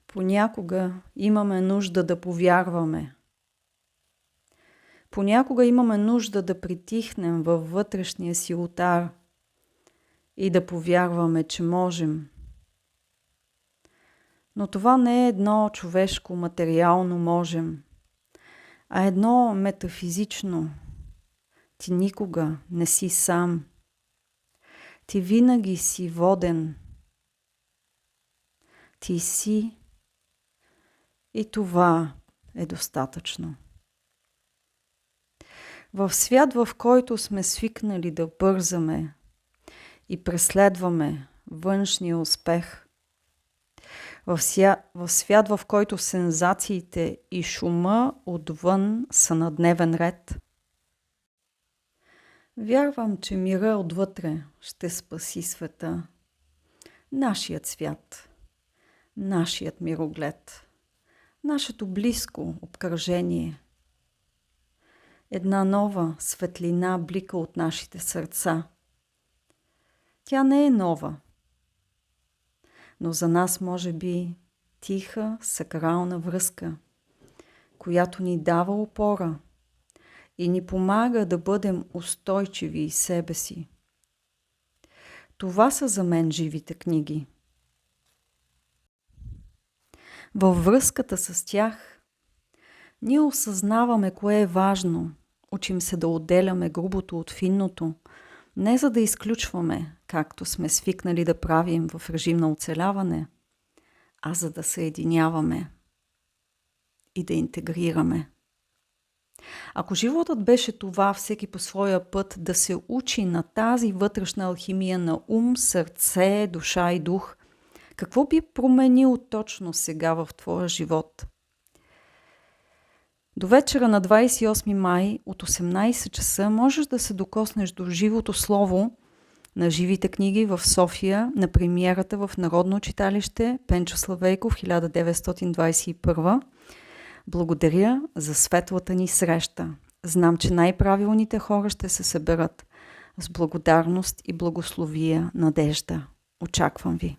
Понякога имаме нужда да повярваме. Понякога имаме нужда да притихнем във вътрешния си ултар и да повярваме, че можем. Но това не е едно човешко, материално можем, а едно метафизично. Ти никога не си сам. Ти винаги си воден. Ти си и това е достатъчно. В свят, в който сме свикнали да бързаме и преследваме външния успех, в свят, в който сензациите и шума отвън са на дневен ред, вярвам, че мира отвътре ще спаси света, нашият свят, нашият мироглед, нашето близко обкръжение. Една нова светлина блика от нашите сърца. Тя не е нова, но за нас може би тиха, сакрална връзка, която ни дава опора и ни помага да бъдем устойчиви из себе си. Това са за мен живите книги. Във връзката с тях ние осъзнаваме кое е важно, учим се да отделяме грубото от финното, не за да изключваме, както сме свикнали да правим в режим на оцеляване, а за да съединяваме и да интегрираме. Ако животът беше това, всеки по своя път да се учи на тази вътрешна алхимия на ум, сърце, душа и дух, какво би променил точно сега в твоя живот? До вечера на 28 май от 18 часа можеш да се докоснеш до живото слово на живите книги в София на премиерата в Народно читалище Пенчо Славейков 1921. Благодаря за светлата ни среща. Знам, че най-правилните хора ще се съберат с благодарност и благословия надежда. Очаквам ви.